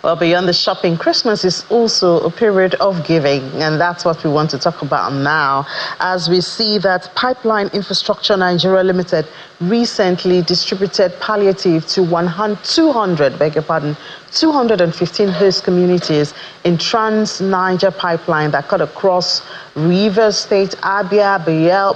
Well, beyond the shopping, Christmas is also a period of giving, and that's what we want to talk about now, as we see that Pipeline Infrastructure Nigeria Limited recently distributed palliative to 215 host communities in Trans-Niger Pipeline that cut across Rivers State, Abia,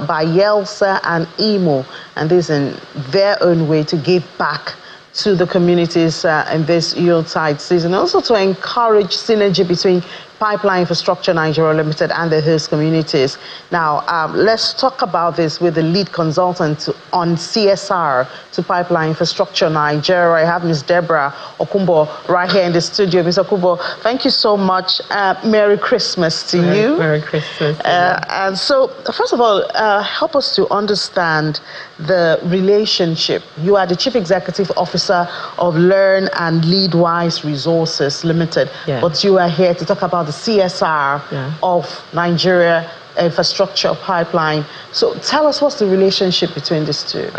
Bayelsa, and Imo, and this in their own way to give back to the communities in this Yuletide season, also to encourage synergy between Pipeline Infrastructure Nigeria Limited and the host communities. Now, let's talk about this with the lead consultant on CSR to Pipeline Infrastructure Nigeria. I have Ms. Deborah Okumbo right here in the studio. Ms. Okumbo, thank you so much. Merry Christmas to you. Merry Christmas. And so, first of all, help us to understand the relationship. You are the Chief Executive Officer of Learn and Lead Wise Resources Limited, but you are here to talk about the CSR of Nigeria Infrastructure Pipeline. So tell us, what's the relationship between these two?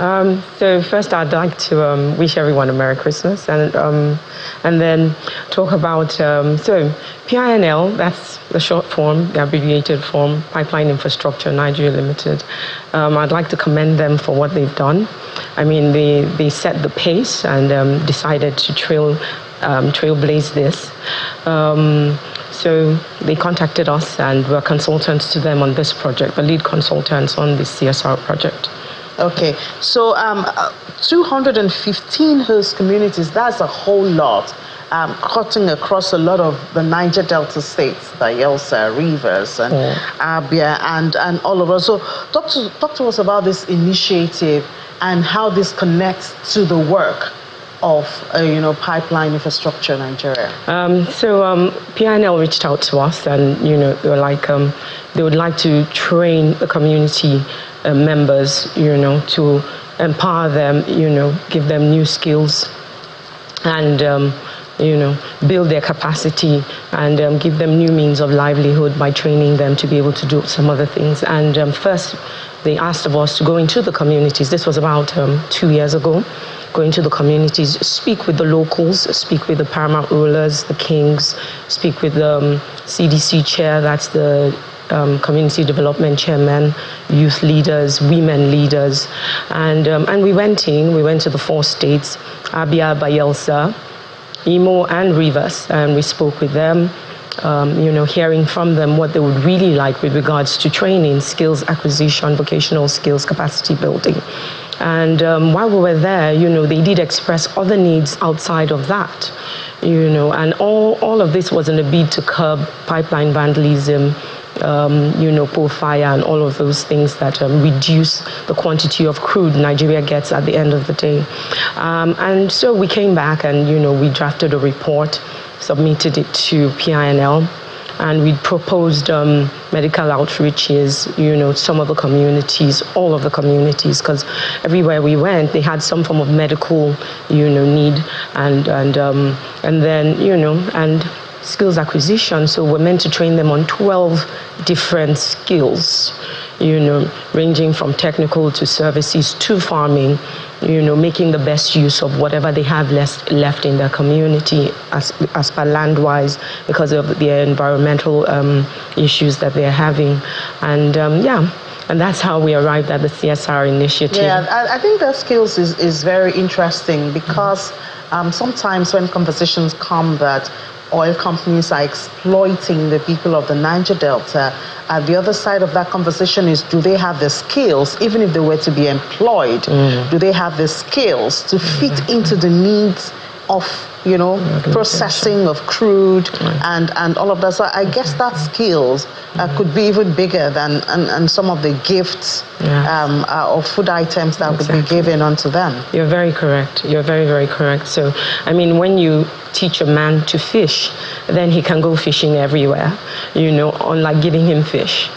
So first, I'd like to wish everyone a Merry Christmas, and then talk about so PINL. That's the short form, the abbreviated form, Pipeline Infrastructure Nigeria Limited. I'd like to commend them for what they've done. I mean, they set the pace and decided to trailblaze this. So they contacted us, and we're consultants to them on this project, the lead consultants on this CSR project. Okay, so 215 host communities, that's a whole lot, cutting across a lot of the Niger Delta states, Bayelsa, Rivers, and Abia, and all of us. So talk to us about this initiative and how this connects to the work of Pipeline Infrastructure Nigeria. PINL reached out to us, and they were like they would like to train the community members, to empower them, give them new skills, and build their capacity, and give them new means of livelihood by training them to be able to do some other things. And first, they asked of us to go into the communities. This was about 2 years ago. Go into the communities, speak with the locals, speak with the paramount rulers, the kings, speak with the CDC chair, that's the community development chairman, youth leaders, women leaders, and we went to the 4 states, Abia, Bayelsa, Imo, and Rivers, and we spoke with them, hearing from them what they would really like with regards to training, skills acquisition, vocational skills, capacity building. And while we were there, they did express other needs outside of that, and all of this was in a bid to curb pipeline vandalism, pole fire, and all of those things that reduce the quantity of crude Nigeria gets at the end of the day. And so we came back, and, we drafted a report, submitted it to PINL, and we proposed medical outreaches, some of the communities, all of the communities, because everywhere we went, they had some form of medical, need, and then, and skills acquisition. So we're meant to train them on 12 different skills, ranging from technical to services to farming, making the best use of whatever they have left in their community as per land-wise, because of the environmental issues that they're having. And and that's how we arrived at the CSR initiative. Yeah, I think that skills is very interesting, because sometimes when conversations come that oil companies are exploiting the people of the Niger Delta, the other side of that conversation is, do they have the skills, even if they were to be employed, do they have the skills to fit into the needs of, processing of crude and all of that? So I guess that skills could be even bigger than and some of the gifts or food items that would be given unto them. You're very correct. You're very, very correct. So, I mean, when you teach a man to fish, then he can go fishing everywhere, unlike giving him fish,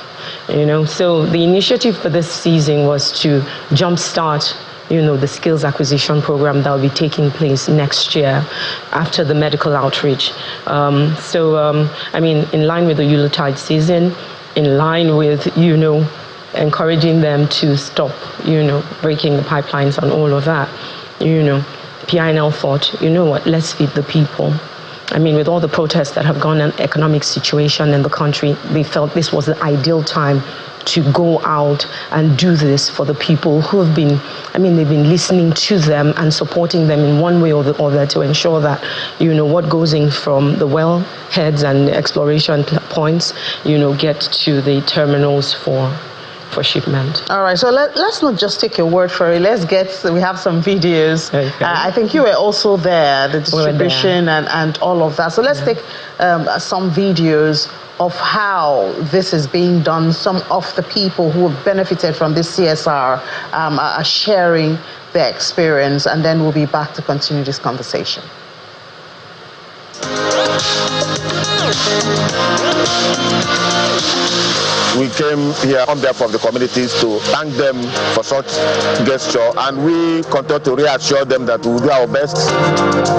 So the initiative for this season was to jumpstart the skills acquisition program that will be taking place next year after the medical outreach. I mean, in line with the Yuletide season, in line with, encouraging them to stop, breaking the pipelines and all of that, PINL thought, let's feed the people. I mean, with all the protests that have gone on, economic situation in the country, they felt this was the ideal time to go out and do this for the people who have been, I mean, they've been listening to them and supporting them in one way or the other to ensure that, you know, what goes in from the wellheads and exploration points, you know, get to the terminals for shipment. All right, so let's not just take your word for it. We have some videos. Okay. I think you were also there, the distribution and all of that. So let's take some videos of how this is being done. Some of the people who have benefited from this CSR are sharing their experience, and then we'll be back to continue this conversation. We came here on behalf of the communities to thank them for such gesture, and we continue to reassure them that we will do our best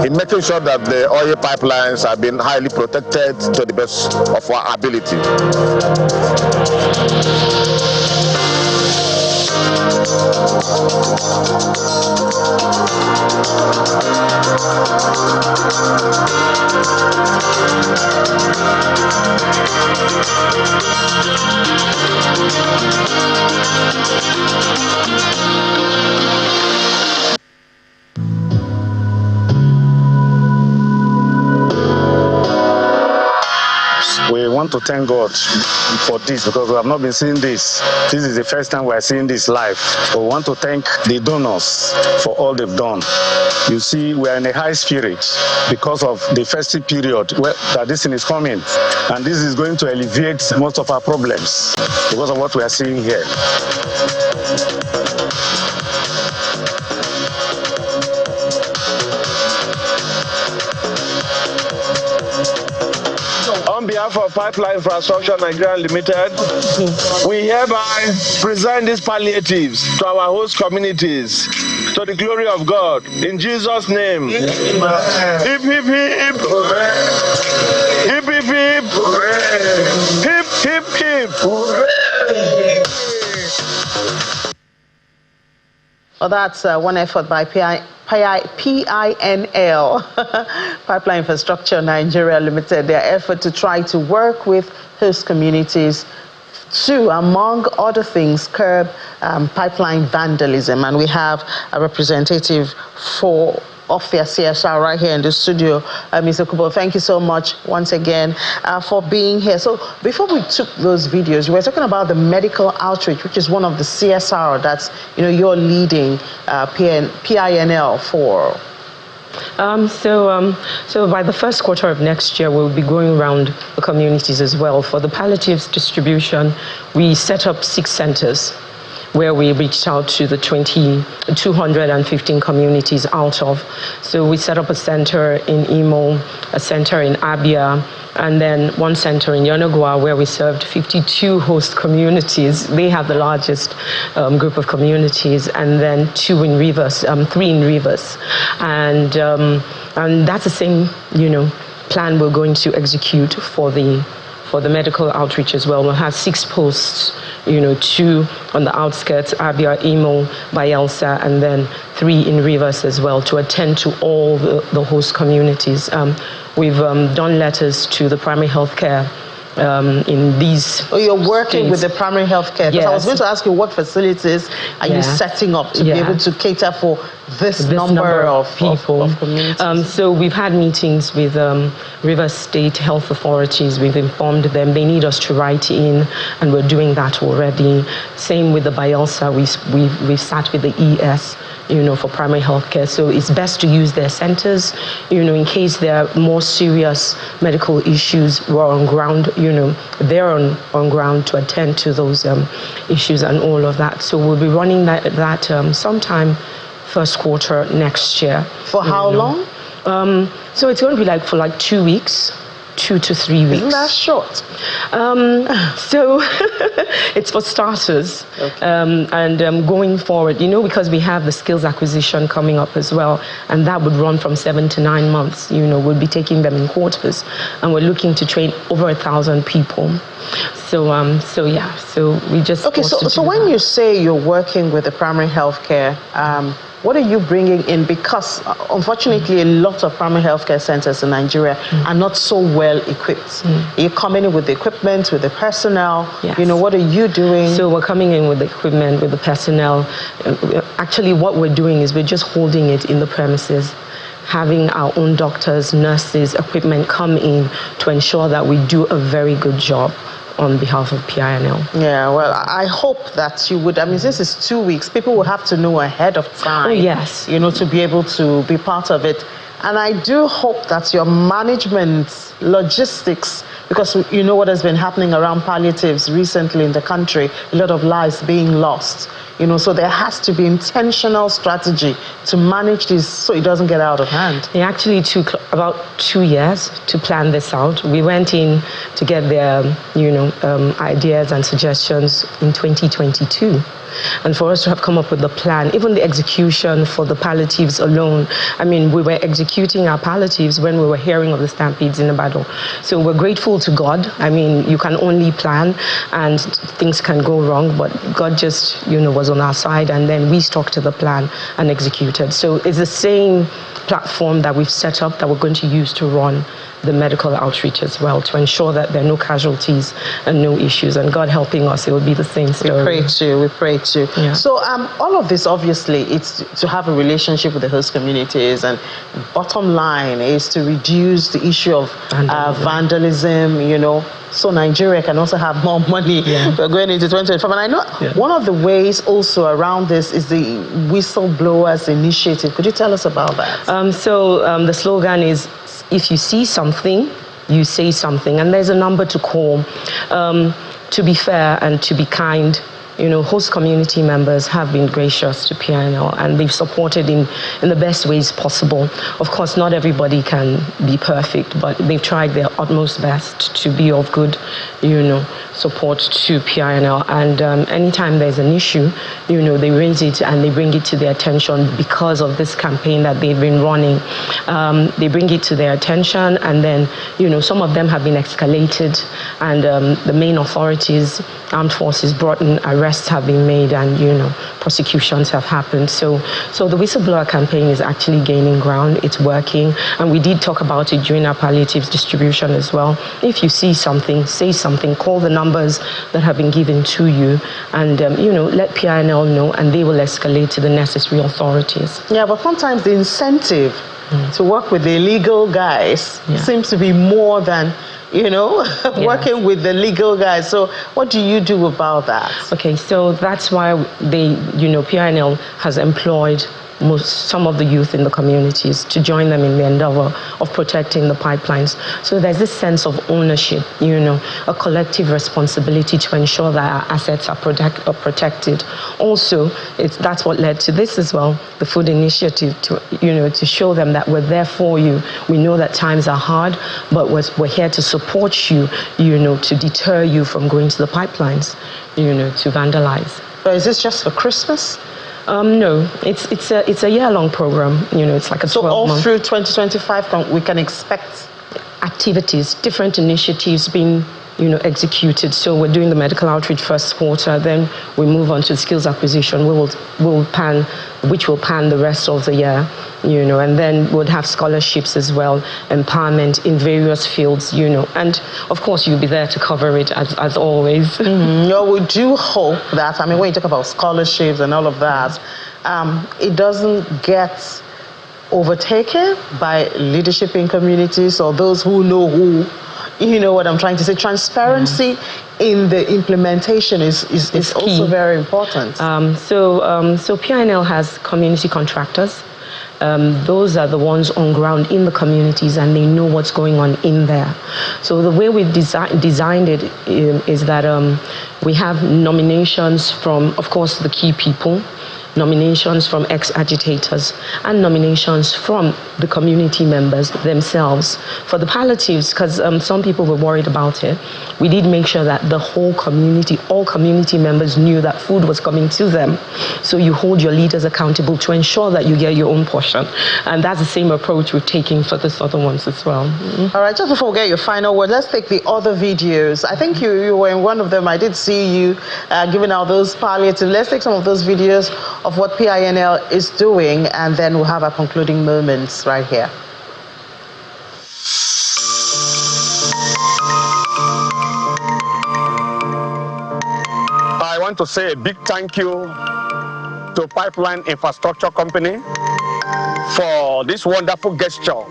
in making sure that the oil pipelines have been highly protected to the best of our ability. We want to thank God for this because we have not been seeing this. This is the first time we are seeing this live. So we want to thank the donors for all they've done. You see, we are in a high spirit because of the festive period that this thing is coming. And this is going to alleviate most of our problems because of what we are seeing here. On behalf of Pipeline Infrastructure Nigeria Limited, we hereby present these palliatives to our host communities, to the glory of God. In Jesus' name. Hip, hip, hip. Hip, hip, hip. Hip, hip, hip. Well, that's one effort by PINL, Pipeline Infrastructure Nigeria Limited, their effort to try to work with host communities to, among other things, curb pipeline vandalism. And we have a representative of their CSR right here in the studio. Mr. Kubo, thank you so much once again for being here. So before we took those videos, we were talking about the medical outreach, which is one of the CSR that's, you know, you're leading PINL for. So by the first quarter of next year, we'll be going around the communities as well. For the palliatives distribution, we set up 6 centers where we reached out to the 215 communities out of. So we set up a center in Imo, a center in Abia, and then one center in Yenagoa where we served 52 host communities. They have the largest group of communities, and then 3 in Rivers. And that's the same, you know, plan we're going to execute for the medical outreach as well. We'll have 6 posts, you know, 2 on the outskirts, Abia, Imo, Bayelsa, and then 3 in Rivers as well, to attend to all the host communities. We've done letters to the primary health care in these. Oh, you're working states. With the primary health care? Yes. I was going to ask you, what facilities are you setting up to be able to cater for this number of people? Of communities? So we've had meetings with Rivers State health authorities. We've informed them they need us to write in, and we're doing that already. Same with the Bayelsa. We've sat with the ES, you know, for primary health care. So it's best to use their centers, you know, in case there are more serious medical issues. We're on ground, you know, they're on ground to attend to those issues and all of that. So we'll be running that sometime first quarter next year. For how long? So it's going to be for 2 weeks. 2 to 3 weeks. Isn't that short? So it's for starters. Okay. And going forward, you know, because we have the skills acquisition coming up as well, and that would run from 7 to 9 months. You know, we'll be taking them in quarters, and we're looking to train over 1,000 people. So we just okay. So when you say you're working with the primary health care, what are you bringing in? Because unfortunately, a lot of primary healthcare centers in Nigeria are not so well equipped. You're coming in with the equipment, with the personnel. Yes. You know, what are you doing? So we're coming in with the equipment, with the personnel. Actually, what we're doing is we're just holding it in the premises, having our own doctors, nurses, equipment come in to ensure that we do a very good job on behalf of PINL. Yeah, well, I hope that you would. I mean, this is 2 weeks. People will have to know ahead of time. Oh, yes. You know, to be able to be part of it. And I do hope that your management, logistics, because you know what has been happening around palliatives recently in the country, a lot of lives being lost. You know, so there has to be intentional strategy to manage this so it doesn't get out of hand. It actually took about 2 years to plan this out. We went in to get their, ideas and suggestions in 2022. And for us to have come up with the plan, even the execution for the palliatives alone, I mean, we were executing our palliatives when we were hearing of the stampedes in Ibadan. So we're grateful to God. I mean, you can only plan and things can go wrong, but God just, was on our side, and then we stuck to the plan and executed. So it's the same platform that we've set up that we're going to use to run the medical outreach as well, to ensure that there are no casualties and no issues. And God helping us, it will be the same story. We pray too. Yeah. So all of this, obviously, it's to have a relationship with the host communities, and bottom line is to reduce the issue of vandalism, so Nigeria can also have more money. Yeah. We're going into 2025. And I know one of the ways also around this is the Whistleblowers Initiative. Could you tell us about that? The slogan is, if you see something, you say something. And there's a number to call. To be fair and to be kind, host community members have been gracious to PINL, and they've supported in the best ways possible. Of course, not everybody can be perfect, but they've tried their utmost best to be of good, support to PINL. And anytime there's an issue, they raise it and they bring it to their attention because of this campaign that they've been running. They bring it to their attention, and then, some of them have been escalated, and the main authorities, armed forces, brought in arrests have been made, and prosecutions have happened. So the whistleblower campaign is actually gaining ground. It's working, and we did talk about it during our palliatives distribution as well. If you see something, say something. Call the numbers that have been given to you, and let PINL know, and they will escalate to the necessary authorities. Yeah, but sometimes the incentive to work with the illegal guys seems to be more than working with the legal guys. So what do you do about that? Okay, so that's why PINL has employed some of the youth in the communities to join them in the endeavor of protecting the pipelines. So there's this sense of ownership, a collective responsibility to ensure that our assets are protected. Also, that's what led to this as well, the food initiative, to show them that we're there for you. We know that times are hard, but we're here to support you, to deter you from going to the pipelines, to vandalize. So is this just for Christmas? No, it's a year-long program. It's like a 12-month. So all through 2025, we can expect activities, different initiatives being executed. So we're doing the medical outreach first quarter, then we move on to the skills acquisition. Which will pan the rest of the year, and then we'll have scholarships as well, empowerment in various fields, and of course you'll be there to cover it as always. We do hope that, when you talk about scholarships and all of that, it doesn't get overtaken by leadership in communities or those who know who. You know what I'm trying to say? Transparency in the implementation is also very important. So PINL has community contractors. Those are the ones on ground in the communities, and they know what's going on in there. So the way we've designed it is that we have nominations from, of course, the key people, nominations from ex-agitators, and nominations from the community members themselves. For the palliatives, because some people were worried about it, we did make sure that the whole community, all community members knew that food was coming to them. So you hold your leaders accountable to ensure that you get your own portion. And that's the same approach we're taking for the other ones as well. All right, just before we get your final word, let's take the other videos. I think you were in one of them. I did see you giving out those palliatives. Let's take some of those videos of what PINL is doing, and then we'll have our concluding moments right here. I want to say a big thank you to Pipeline Infrastructure Company for this wonderful gesture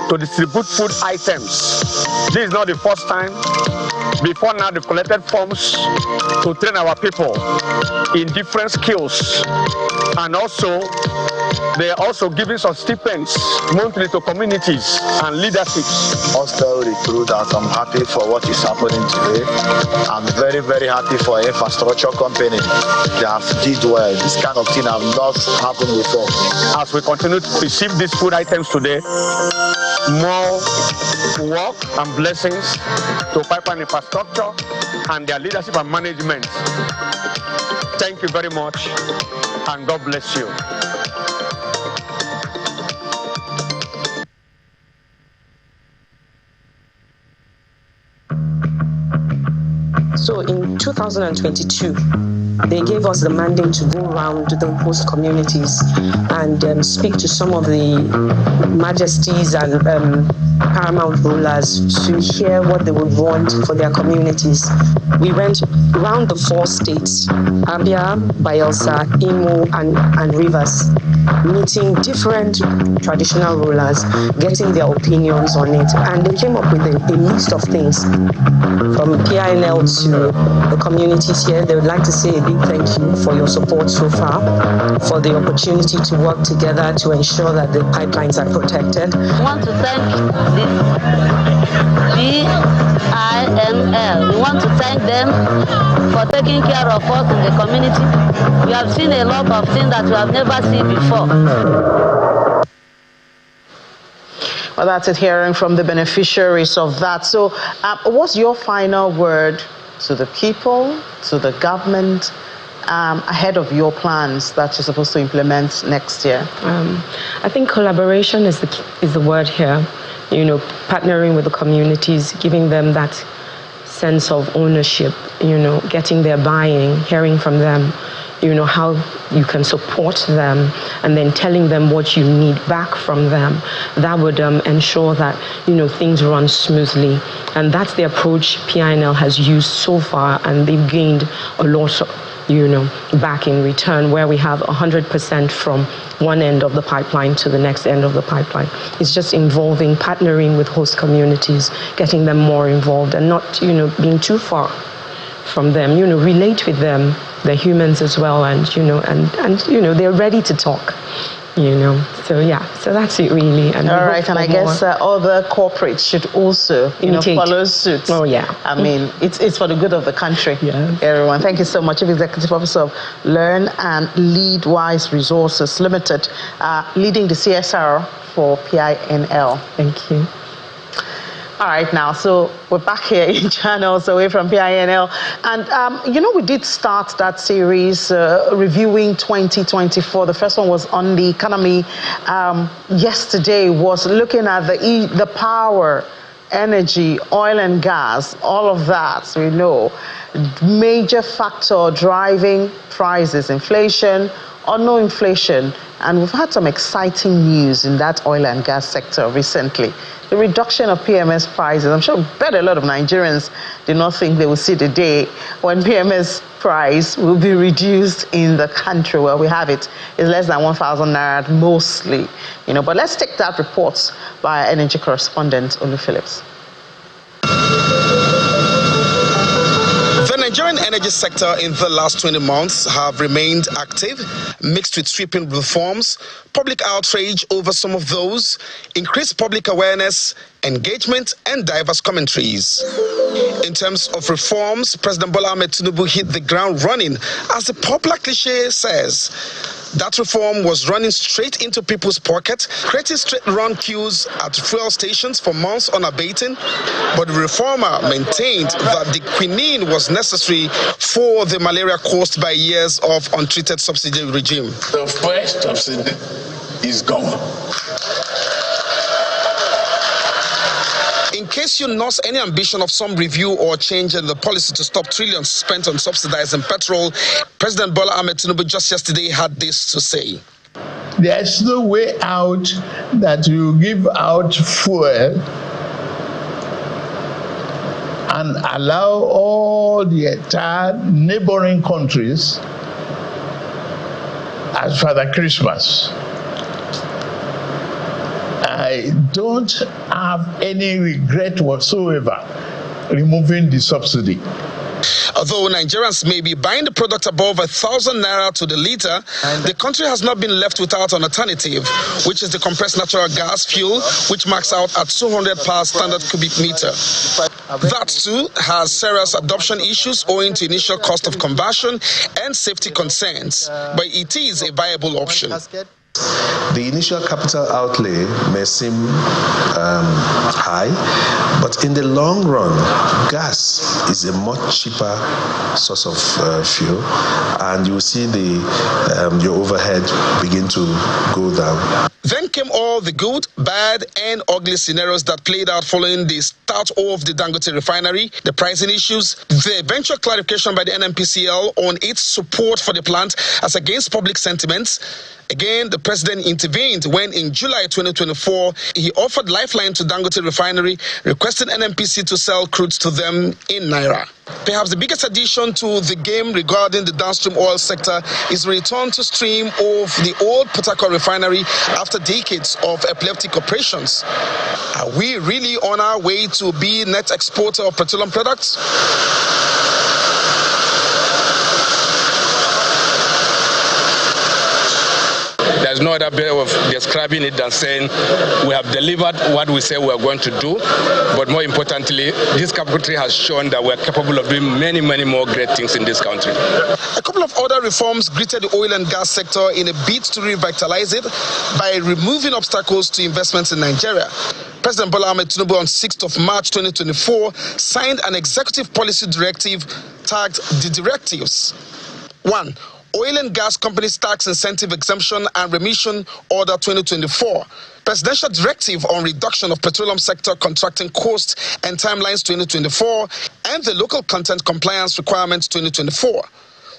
to distribute food items. This is not the first time. Before now, they've collected funds to train our people in different skills, and also they are also giving some stipends monthly to communities and leaderships. Also recruiters, I'm happy for what is happening today. I'm very, very happy for infrastructure company. They have did well. This kind of thing have not happened before. As we continue to receive these food items today, more work and blessings to Pipeline Infrastructure and their leadership and management. Thank you very much, and God bless you. So in 2022, they gave us the mandate to go around to the host communities and speak to some of the majesties and paramount rulers to hear what they would want for their communities. We went around the 4 states, Abia, Bayelsa, Imo, and Rivers, meeting different traditional rulers, getting their opinions on it. And they came up with a list of things from PINL to the communities here. They would like to say a big thank you for your support so far, for the opportunity to work together to ensure that the pipelines are protected. I want to thank the PINL. We want to thank them for taking care of us in the community. We have seen a lot of things that we have never seen before. Well, that's it, hearing from the beneficiaries of that. So what's your final word to the people, to the government, ahead of your plans that you're supposed to implement next year? I think collaboration is the word here. You know, partnering with the communities, giving them that sense of ownership, you know, getting their buy-in, hearing from them, you know, how you can support them, and then telling them what you need back from them. That would ensure that, you know, things run smoothly. And that's the approach PINL has used so far, and they've gained a lot, you know, back in return, where we have 100% from one end of the pipeline to the next end of the pipeline. It's just involving, partnering with host communities, getting them more involved, and not, you know, being too far from them, you know, relate with them. They're humans as well, and you know, and you know, they're ready to talk, you know. So yeah, so that's it really. And all right, and I guess other corporates should also, you know, follow suit. Oh yeah. I mean, it's for the good of the country. Yeah. Everyone, thank you so much. Chief Executive Officer of Learn and Lead Wise Resources Limited, leading the CSR for PINL. Thank you. All right, now, so we're back here in channels away from PINL. And, you know, we did start that series reviewing 2024. The first one was on the economy. Yesterday was looking at the power, energy, oil and gas, all of that, we know. Major factor driving prices, inflation or no inflation. And we've had some exciting news in that oil and gas sector recently. The reduction of PMS prices. I'm sure bet a lot of Nigerians did not think they would see the day when PMS price will be reduced in the country. Well, we have it. It's less than 1,000 naira mostly, you know. But let's take that report by energy correspondent Olu Phillips. The Nigerian energy sector in the last 20 months have remained active, mixed with sweeping reforms, public outrage over some of those, increased public awareness, engagement, and diverse commentaries. In terms of reforms, President Bola Ahmed Tinubu hit the ground running, as the popular cliche says. That reform was running straight into people's pockets, creating straight-run queues at fuel stations for months unabating. But the reformer maintained that the quinine was necessary for the malaria caused by years of untreated subsidy regime. The first subsidy is gone. In case you nurse any ambition of some review or change in the policy to stop trillions spent on subsidizing petrol, President Bola Ahmed Tinubu just yesterday had this to say. There's no way out that you give out fuel and allow all the entire neighboring countries as Father Christmas. I don't have any regret whatsoever removing the subsidy. Although Nigerians may be buying the product above 1,000 naira to the litre, the country has not been left without an alternative, which is the compressed natural gas fuel, which marks out at 200 per standard cubic meter. That too has serious adoption issues owing to initial cost of conversion and safety concerns, but it is a viable option. The initial capital outlay may seem high, but in the long run, gas is a much cheaper source of fuel, and you will see your overhead begin to go down. Then came all the good, bad, and ugly scenarios that played out following the start of the Dangote refinery, the pricing issues, the eventual clarification by the NNPCL on its support for the plant as against public sentiments. Again, the president intervened when in July 2024, he offered lifeline to Dangote refinery, requesting NNPC to sell crude to them in Naira. Perhaps the biggest addition to the game regarding the downstream oil sector is the return to stream of the old Port Harcourt refinery after decades of epileptic operations. Are we really on our way to be net exporter of petroleum products? There's no other way of describing it than saying we have delivered what we say we are going to do, but more importantly, this country has shown that we're capable of doing many, many more great things in this country. A couple of other reforms greeted the oil and gas sector in a bid to revitalize it by removing obstacles to investments in Nigeria. President Bola Ahmed Tinubu on 6th of March 2024 signed an executive policy directive tagged the directives. 1. Oil and Gas Companies Tax Incentive Exemption and Remission Order 2024, Presidential Directive on Reduction of Petroleum Sector Contracting Costs and Timelines 2024, and the Local Content Compliance Requirements 2024.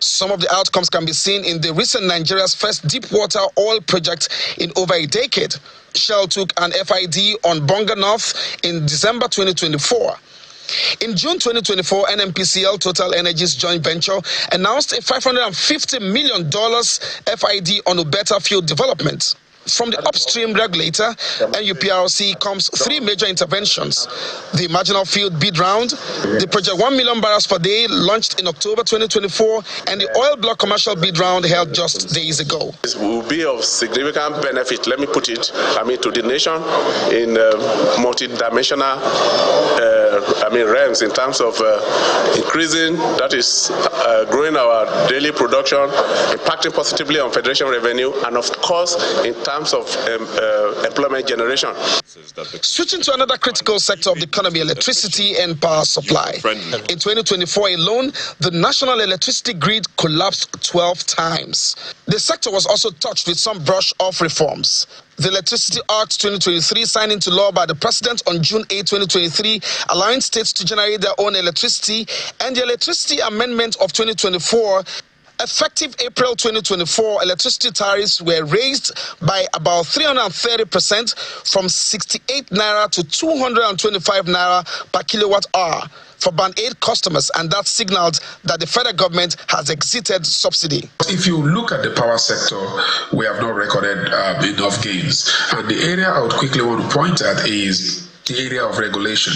Some of the outcomes can be seen in the recent Nigeria's first deep-water oil project in over a decade. Shell took an FID on Bonga North in December 2024. In June 2024, NNPCL, Total Energies joint venture, announced a $550 million FID on Ubeta field development. From the upstream regulator, NUPRC, comes three major interventions. The marginal field bid round, the project 1 million barrels per day launched in October 2024, and the oil block commercial bid round held just days ago. This will be of significant benefit, let me put it, to the nation in multi-dimensional realms in terms of increasing, that is, growing our daily production, impacting positively on federation revenue, and of course, in terms of employment generation. Switching to another critical sector of the economy, electricity and power supply. In 2024 alone, the national electricity grid collapsed 12 times. The sector was also touched with some brush-off reforms. The Electricity Act 2023 signed into law by the President on June 8, 2023, allowing states to generate their own electricity, and the Electricity Amendment of 2024. Effective April 2024, electricity tariffs were raised by about 330% from 68 naira to 225 naira per kilowatt hour for Band 8 customers, and that signaled that the federal government has exited subsidy. If you look at the power sector, we have not recorded enough gains. And the area I would quickly want to point at is the area of regulation.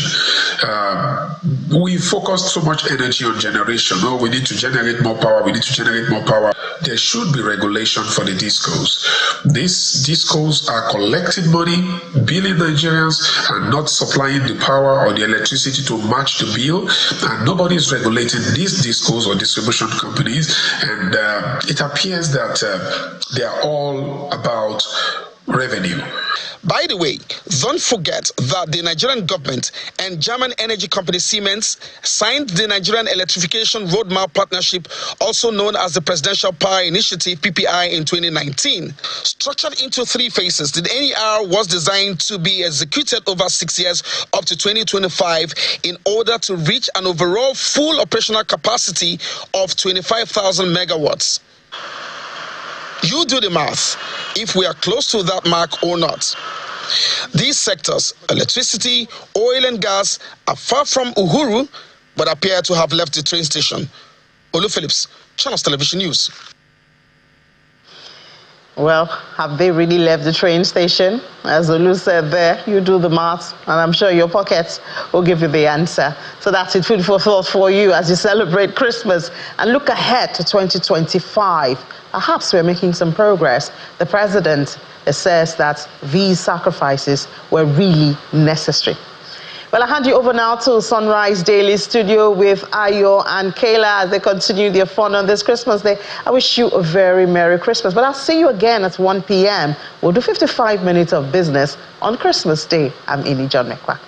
We focused so much energy on generation. Oh, we need to generate more power. We need to generate more power. There should be regulation for the discos. These discos are collecting money, billing Nigerians, and not supplying the power or the electricity to match the bill. And nobody is regulating these discos or distribution companies. And it appears that they are all about revenue. By the way, don't forget that the Nigerian government and German energy company Siemens signed the Nigerian Electrification Roadmap Partnership, also known as the Presidential Power Initiative PPI, in 2019. Structured into 3 phases, the NER was designed to be executed over 6 years up to 2025 in order to reach an overall full operational capacity of 25,000 megawatts. You do the math, if we are close to that mark or not. These sectors, electricity, oil and gas, are far from Uhuru, but appear to have left the train station. Olu Phillips, Channels Television News. Well, have they really left the train station? As Olu said there, you do the math, and I'm sure your pockets will give you the answer. So that's it, food for thought for you as you celebrate Christmas and look ahead to 2025. Perhaps we're making some progress. The president says that these sacrifices were really necessary. Well, I hand you over now to Sunrise Daily Studio with Ayo and Kayla as they continue their fun on this Christmas Day. I wish you a very Merry Christmas, but I'll see you again at 1 p.m. We'll do 55 minutes of business on Christmas Day. I'm Ini John Mekwa.